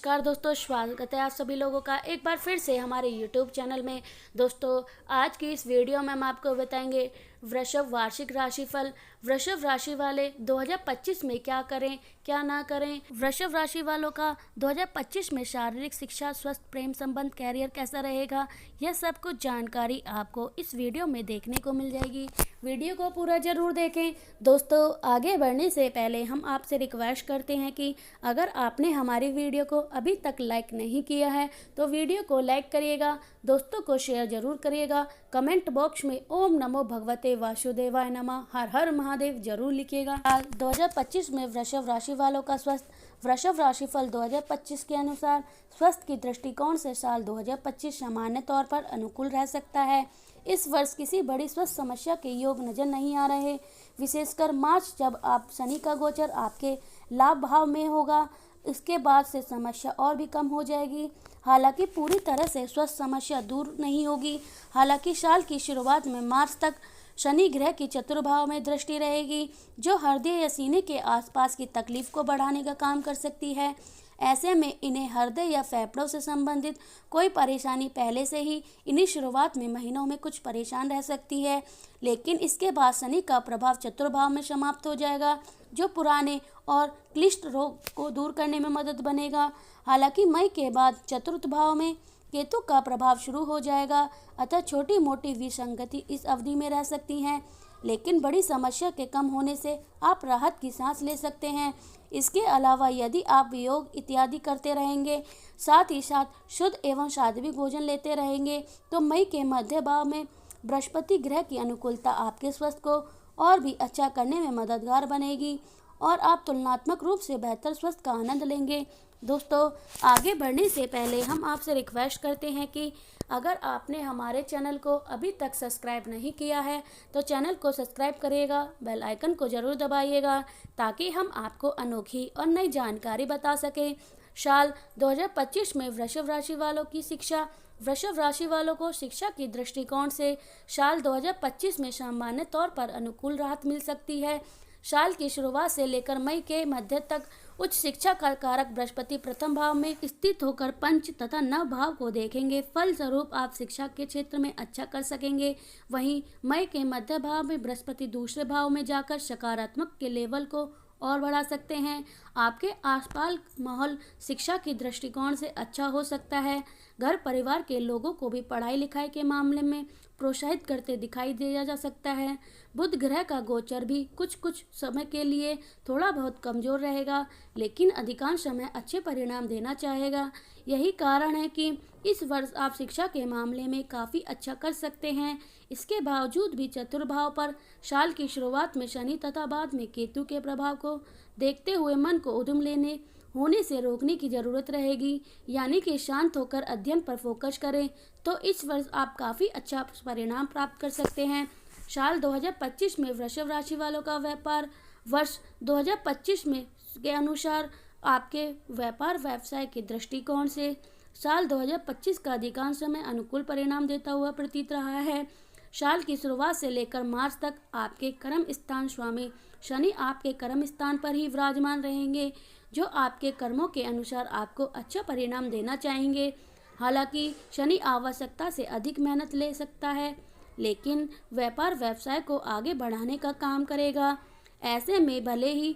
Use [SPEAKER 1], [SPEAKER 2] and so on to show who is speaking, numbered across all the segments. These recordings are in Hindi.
[SPEAKER 1] नमस्कार दोस्तों, स्वागत है आप सभी लोगों का एक बार फिर से हमारे YouTube चैनल में। दोस्तों, आज की इस वीडियो में हम आपको बताएंगे वृषभ वार्षिक राशिफल। वृषभ राशि वाले 2025 में क्या करें क्या ना करें। वृषभ राशि वालों का 2025 में शारीरिक, शिक्षा, स्वस्थ, प्रेम संबंध, कैरियर कैसा रहेगा, यह सब कुछ जानकारी आपको इस वीडियो में देखने को मिल जाएगी। वीडियो को पूरा जरूर देखें। दोस्तों, आगे बढ़ने से पहले हम आपसे रिक्वेस्ट करते हैं कि अगर आपने हमारी वीडियो को अभी तक लाइक नहीं किया है तो वीडियो को लाइक करिएगा, दोस्तों को शेयर जरूर करिएगा, कमेंट बॉक्स में ओम नमो भगवते वासुदेवाय नमः, हर हर महादेव जरूर लिखिएगा। 2025 में वृषभ राशि वालों का स्वास्थ्य। वृषभ राशिफल 2025 के अनुसार स्वास्थ्य की दृष्टिकोण से साल 2025 सामान्य तौर पर अनुकूल रह सकता है। इस वर्ष किसी बड़ी स्वास्थ्य समस्या के योग नजर नहीं आ रहे, विशेषकर मार्च जब आप शनि का गोचर आपके लाभ भाव में होगा। इसके बाद से समस्या और भी कम हो जाएगी। हालांकि पूरी तरह से स्वास्थ्य समस्या दूर नहीं होगी। हालांकि साल की शुरुआत में मार्च तक शनि ग्रह की चतुर्भाव में दृष्टि रहेगी, जो हृदय या सीने के आसपास की तकलीफ को बढ़ाने का काम कर सकती है। ऐसे में इन्हें हृदय या फेफड़ों से संबंधित कोई परेशानी पहले से ही इन्हीं शुरुआत में महीनों में कुछ परेशान रह सकती है, लेकिन इसके बाद शनि का प्रभाव चतुर्भाव में समाप्त हो जाएगा, जो पुराने और क्लिष्ट रोग को दूर करने में मदद बनेगा। हालांकि मई के बाद चतुर्थ भाव में केतु का प्रभाव शुरू हो जाएगा, अतः छोटी मोटी विसंगति इस अवधि में रह सकती हैं, लेकिन बड़ी समस्या के कम होने से आप राहत की सांस ले सकते हैं। इसके अलावा यदि आप योग इत्यादि करते रहेंगे, साथ ही साथ शुद्ध एवं सात्विक भोजन लेते रहेंगे, तो मई के मध्य भाव में बृहस्पति ग्रह की अनुकूलता आपके स्वास्थ्य को और भी अच्छा करने में मददगार बनेगी और आप तुलनात्मक रूप से बेहतर स्वास्थ्य का आनंद लेंगे। दोस्तों, आगे बढ़ने से पहले हम आपसे रिक्वेस्ट करते हैं कि अगर आपने हमारे चैनल को अभी तक सब्सक्राइब नहीं किया है तो चैनल को सब्सक्राइब करिएगा, बेल आइकन को ज़रूर दबाइएगा ताकि हम आपको अनोखी और नई जानकारी बता सकें। साल 2025 में वृषभ राशि वालों की शिक्षा। वृषभ राशि वालों को शिक्षा की दृष्टिकोण से साल 2025 में सामान्य तौर पर अनुकूल राहत मिल सकती है। साल की शुरुआत से लेकर मई के मध्य तक उच्च शिक्षा का कारक बृहस्पति प्रथम भाव में स्थित होकर पंच तथा नव भाव को देखेंगे। फलस्वरूप आप शिक्षा के क्षेत्र में अच्छा कर सकेंगे। वहीं मई के मध्य भाव में बृहस्पति दूसरे भाव में जाकर सकारात्मक के लेवल को और बढ़ा सकते हैं। आपके आसपास माहौल शिक्षा की दृष्टिकोण से अच्छा हो सकता है। घर परिवार के लोगों को भी पढ़ाई लिखाई के मामले में प्रोत्साहित करते दिखाई दिया जा सकता है। बुध ग्रह का गोचर भी कुछ समय के लिए थोड़ा बहुत कमजोर रहेगा, लेकिन अधिकांश समय अच्छे परिणाम देना चाहेगा। यही कारण है कि इस वर्ष आप शिक्षा के मामले में काफ़ी अच्छा कर सकते हैं। इसके बावजूद भी चतुर्भाव पर साल की शुरुआत में शनि तथा बाद में केतु के प्रभाव को देखते हुए मन को उद्यम लेने होने से रोकने की ज़रूरत रहेगी, यानी कि शांत होकर अध्ययन पर फोकस करें, तो इस वर्ष आप काफ़ी अच्छा परिणाम प्राप्त कर सकते हैं। साल 2025 में वृषभ राशि वालों का व्यापार। वर्ष 2025 में के अनुसार आपके व्यापार व्यवसाय के दृष्टिकोण से साल 2025 का अधिकांश समय अनुकूल परिणाम देता हुआ प्रतीत रहा है। साल की शुरुआत से लेकर मार्च तक आपके कर्म स्थान स्वामी शनि आपके कर्म स्थान पर ही विराजमान रहेंगे, जो आपके कर्मों के अनुसार आपको अच्छा परिणाम देना चाहेंगे। हालांकि शनि आवश्यकता से अधिक मेहनत ले सकता है, लेकिन व्यापार व्यवसाय को आगे बढ़ाने का काम करेगा। ऐसे में भले ही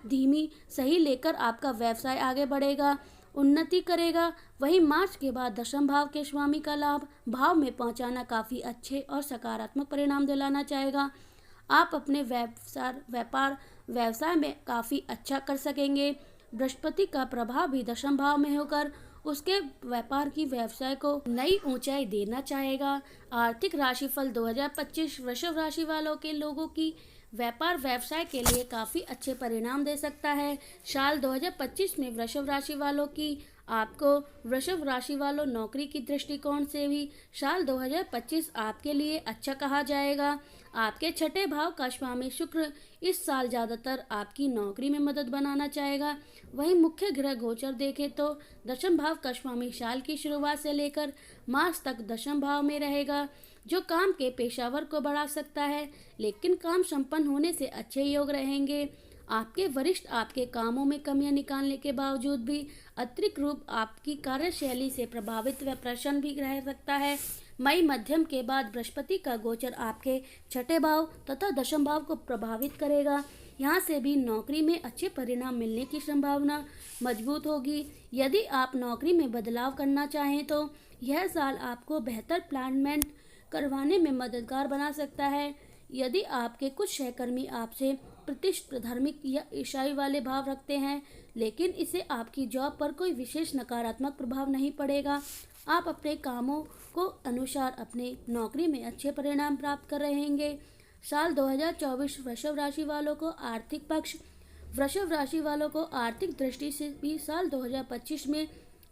[SPEAKER 1] धीमी सही लेकर आपका व्यवसाय आगे बढ़ेगा, उन्नति करेगा। वहीं मार्च के बाद दशम भाव के स्वामी का लाभ भाव में पहुंचाना काफ़ी अच्छे और सकारात्मक परिणाम दिलाना चाहेगा। आप अपने व्यापार व्यवसाय में काफ़ी अच्छा कर सकेंगे। बृहस्पति का प्रभाव भी दशम भाव में होकर उसके व्यापार की व्यवसाय को नई ऊंचाई देना चाहेगा। आर्थिक राशिफल 2025 वृषभ राशि वालों के लोगों की व्यापार व्यवसाय के लिए काफ़ी अच्छे परिणाम दे सकता है। साल 2025 में वृषभ राशि वालों की आपको वृषभ राशि वालों नौकरी की दृष्टिकोण से भी साल 2025 आपके लिए अच्छा कहा जाएगा। आपके छठे भाव का स्वामी शुक्र इस साल ज़्यादातर आपकी नौकरी में मदद बनाना चाहेगा। वहीं मुख्य ग्रह गोचर देखें तो दशम भाव का स्वामी साल की शुरुआत से लेकर मार्च तक दशम भाव में रहेगा, जो काम के पेशावर को बढ़ा सकता है, लेकिन काम संपन्न होने से अच्छे योग रहेंगे। आपके वरिष्ठ आपके कामों में कमियां निकालने के बावजूद भी अतिरिक्त रूप आपकी कार्यशैली से प्रभावित व प्रसन्न भी रह सकता है। मई मध्यम के बाद बृहस्पति का गोचर आपके छठे भाव तथा दशम भाव को प्रभावित करेगा। यहाँ से भी नौकरी में अच्छे परिणाम मिलने की संभावना मजबूत होगी। यदि आप नौकरी में बदलाव करना चाहें तो यह साल आपको बेहतर प्लानमेंट करवाने में मददगार बना सकता है। यदि आपके कुछ सहकर्मी आपसे प्रतिस्पर्धी धार्मिक या ईसाई वाले भाव रखते हैं, लेकिन इससे आपकी जॉब पर कोई विशेष नकारात्मक प्रभाव नहीं पड़ेगा। आप अपने कामों को अनुसार अपने नौकरी में अच्छे परिणाम प्राप्त कर रहेंगे। साल 2024 वृषभ राशि वालों को आर्थिक पक्ष। वृषभ राशि वालों को आर्थिक दृष्टि से भी साल 2025 में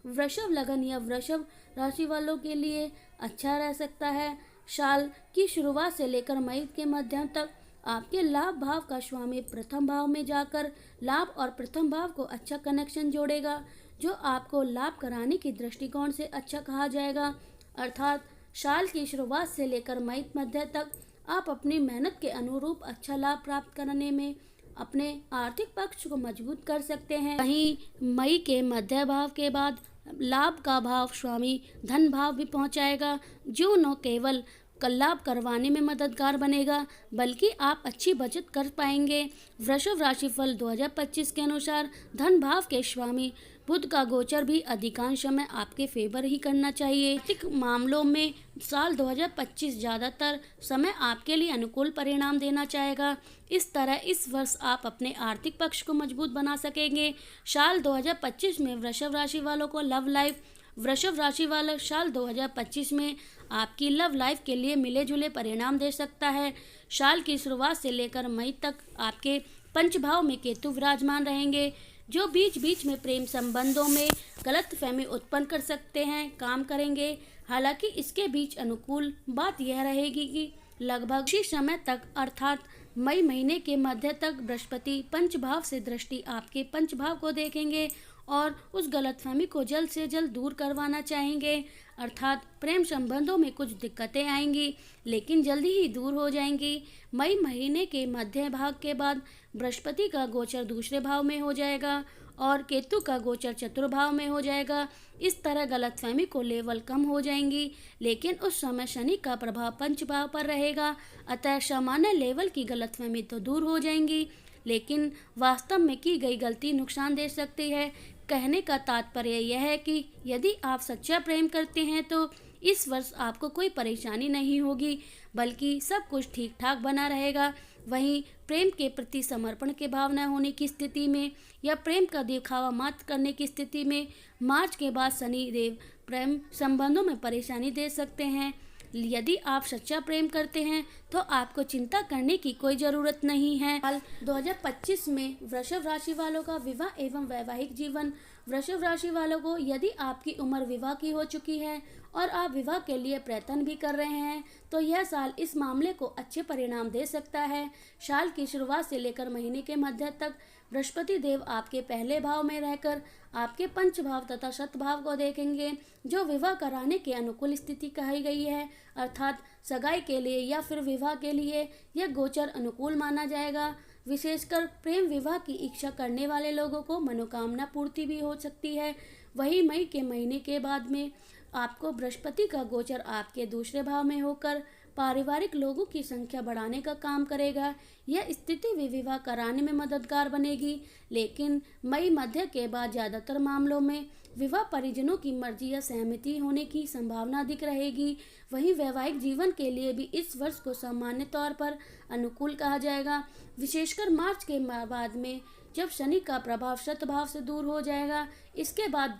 [SPEAKER 1] वृषभ लगन या वृषभ राशि वालों के लिए अच्छा रह सकता है। साल की शुरुआत से लेकर मई के मध्य तक आपके लाभ भाव का स्वामी प्रथम भाव में जाकर लाभ और प्रथम भाव को अच्छा कनेक्शन जोड़ेगा, जो आपको लाभ कराने की दृष्टिकोण से अच्छा कहा जाएगा। अर्थात साल की शुरुआत से लेकर मई मध्य तक आप अपनी मेहनत के अनुरूप अच्छा लाभ प्राप्त करने में अपने आर्थिक पक्ष को मजबूत कर सकते हैं। वहीं मई के मध्य भाव के बाद लाभ का भाव स्वामी धन भाव भी पहुंचाएगा, जो न केवल लाभ करवाने में मददगार बनेगा बल्कि आप अच्छी बचत कर पाएंगे। वृषभ राशिफल 2025 के अनुसार धन भाव के स्वामी बुध का गोचर भी अधिकांश समय आपके फेवर ही करना चाहिए। आर्थिक मामलों में साल 2025 ज़्यादातर समय आपके लिए अनुकूल परिणाम देना चाहेगा। इस तरह इस वर्ष आप अपने आर्थिक पक्ष को मजबूत बना सकेंगे। साल 2025 में वृषभ राशि वालों को लव लाइफ। वृषभ राशि वाले साल 2025 में आपकी लव लाइफ के लिए मिले जुले परिणाम दे सकता है। साल की शुरुआत से लेकर मई तक आपके पंच भाव में केतु विराजमान रहेंगे, जो बीच बीच में प्रेम संबंधों में गलतफहमी उत्पन्न कर सकते हैं काम करेंगे। हालांकि इसके बीच अनुकूल बात यह रहेगी कि लगभग उसी समय तक अर्थात मई महीने के मध्य तक बृहस्पति पंच भाव से दृष्टि आपके पंच भाव को देखेंगे और उस गलतफहमी को जल्द से जल्द दूर करवाना चाहेंगे। अर्थात प्रेम संबंधों में कुछ दिक्कतें आएंगी, लेकिन जल्दी ही दूर हो जाएंगी। मई महीने के मध्य भाग के बाद बृहस्पति का गोचर दूसरे भाव में हो जाएगा और केतु का गोचर चतुर्भाव में हो जाएगा। इस तरह गलतफहमी को लेवल कम हो जाएंगी, लेकिन उस समय शनि का प्रभाव पंच भाव पर रहेगा, अतः सामान्य लेवल की गलतफहमी तो दूर हो जाएंगी, लेकिन वास्तव में की गई गलती नुकसान दे सकती है। कहने का तात्पर्य यह है कि यदि आप सच्चा प्रेम करते हैं तो इस वर्ष आपको कोई परेशानी नहीं होगी, बल्कि सब कुछ ठीक ठाक बना रहेगा। वहीं प्रेम के प्रति समर्पण की भावना होने की स्थिति में या प्रेम का दिखावा मात्र करने की स्थिति में मार्च के बाद शनि देव प्रेम संबंधों में परेशानी दे सकते हैं। यदि आप सच्चा प्रेम करते हैं तो आपको चिंता करने की कोई ज़रूरत नहीं है। साल 2025 में वृषभ राशि वालों का विवाह एवं वैवाहिक जीवन। वृषभ राशि वालों को यदि आपकी उम्र विवाह की हो चुकी है और आप विवाह के लिए प्रयत्न भी कर रहे हैं तो यह साल इस मामले को अच्छे परिणाम दे सकता है। साल की शुरुआत से लेकर महीने के मध्य तक बृहस्पति देव आपके पहले भाव में रहकर आपके पंच भाव तथा शत भाव को देखेंगे, जो विवाह कराने के अनुकूल स्थिति कही गई है। अर्थात सगाई के लिए या फिर विवाह के लिए यह गोचर अनुकूल माना जाएगा। विशेषकर प्रेम विवाह की इच्छा करने वाले लोगों को मनोकामना पूर्ति भी हो सकती है। वही मई के महीने के बाद में आपको बृहस्पति का गोचर आपके दूसरे भाव में होकर पारिवारिक लोगों की संख्या बढ़ाने का काम करेगा। यह स्थिति भी विवाह कराने में मददगार बनेगी, लेकिन मई मध्य के बाद ज़्यादातर मामलों में विवाह परिजनों की मर्जी या सहमति होने की संभावना अधिक रहेगी। वहीं वैवाहिक जीवन के लिए भी इस वर्ष को सामान्य तौर पर अनुकूल कहा जाएगा, विशेषकर मार्च के बाद में जब शनि का प्रभाव शत भाव से दूर हो जाएगा। इसके बाद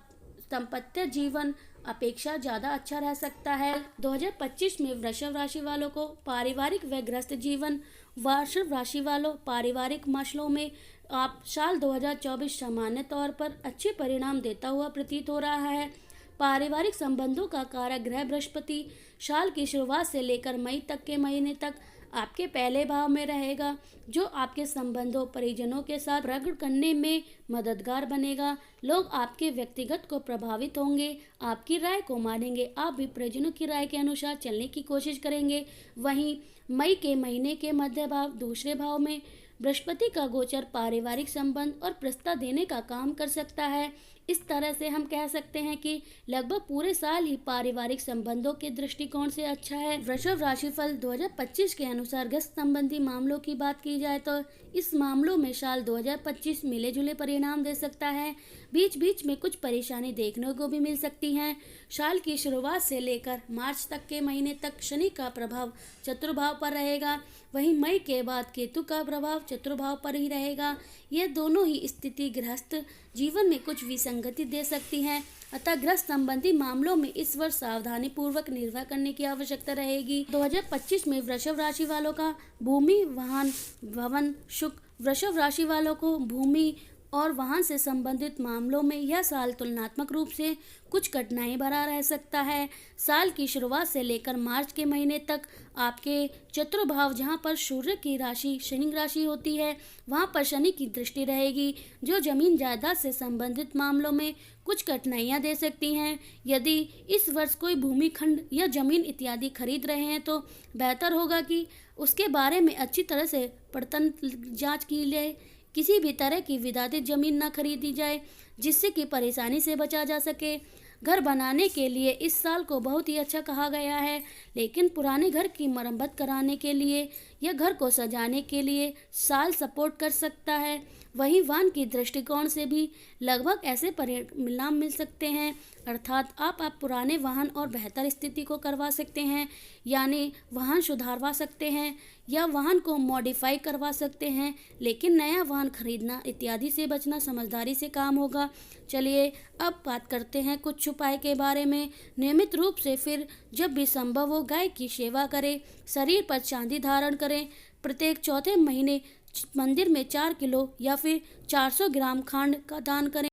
[SPEAKER 1] दाम्पत्य जीवन अपेक्षा ज़्यादा अच्छा रह सकता है। 2025 में वृषभ राशि वालों को पारिवारिक व गृहस्थ जीवन। वृषभ राशि वालों पारिवारिक मसलों में आप साल 2024 सामान्य तौर पर अच्छे परिणाम देता हुआ प्रतीत हो रहा है। पारिवारिक संबंधों का कारक ग्रह बृहस्पति साल की शुरुआत से लेकर मई तक के महीने तक आपके पहले भाव में रहेगा, जो आपके संबंधों परिजनों के साथ प्रकट करने में मददगार बनेगा। लोग आपके व्यक्तिगत को प्रभावित होंगे, आपकी राय को मानेंगे, आप भी परिजनों की राय के अनुसार चलने की कोशिश करेंगे। वहीं मई के महीने के मध्य भाव दूसरे भाव में बृहस्पति का गोचर पारिवारिक संबंध और प्रस्ताव देने का काम कर सकता है। इस तरह से हम कह सकते हैं कि लगभग पूरे साल ही पारिवारिक संबंधों के दृष्टिकोण से अच्छा है। वृषभ राशिफल 2025 के अनुसार ग्रस्त संबंधी मामलों की बात की जाए तो इस मामलों में साल 2025 मिले जुले परिणाम दे सकता है। बीच बीच में कुछ परेशानी देखने को भी मिल सकती है। साल की शुरुआत से लेकर मार्च तक के महीने तक शनि का प्रभाव चतुर्भाव पर रहेगा, वहीं मई के बाद केतु का प्रभाव चतुर्भाव पर ही रहेगा। ये दोनों ही स्थिति गृहस्थ जीवन में कुछ विसंगति दे सकती हैं, अतः ग्रस्त संबंधी मामलों में इस वर्ष सावधानी पूर्वक निर्वाह करने की आवश्यकता रहेगी। 2025 में वृषभ राशि वालों का भूमि, वाहन, भवन, सुख। वृषभ राशि वालों को भूमि और वाहन से संबंधित मामलों में यह साल तुलनात्मक रूप से कुछ कठिनाई भरा रह सकता है। साल की शुरुआत से लेकर मार्च के महीने तक आपके चतुर्भाव, जहां पर सूर्य की राशि शनि राशि होती है, वहां पर शनि की दृष्टि रहेगी, जो जमीन जायदाद से संबंधित मामलों में कुछ कठिनाइयां दे सकती हैं। यदि इस वर्ष कोई भूमि खंड या जमीन इत्यादि खरीद रहे हैं तो बेहतर होगा कि उसके बारे में अच्छी तरह से पड़ताल जांच की जाए। किसी भी तरह की विवादित जमीन न खरीदी जाए, जिससे कि परेशानी से बचा जा सके। घर बनाने के लिए इस साल को बहुत ही अच्छा कहा गया है, लेकिन पुराने घर की मरम्मत कराने के लिए या घर को सजाने के लिए साल सपोर्ट कर सकता है। वहीं वाहन की दृष्टिकोण से भी लगभग ऐसे परिणाम मिल सकते हैं, अर्थात आप पुराने वाहन और बेहतर स्थिति को करवा सकते हैं, यानी वाहन सुधारवा सकते हैं या वाहन को मॉडिफाई करवा सकते हैं, लेकिन नया वाहन खरीदना इत्यादि से बचना समझदारी से काम होगा। चलिए अब बात करते हैं कुछ उपाय के बारे में। नियमित रूप से फिर जब भी संभव हो गाय की सेवा करें, शरीर पर चांदी धारण करें, प्रत्येक चौथे महीने मंदिर में 4 किलो या फिर 400 ग्राम खांड का दान करें।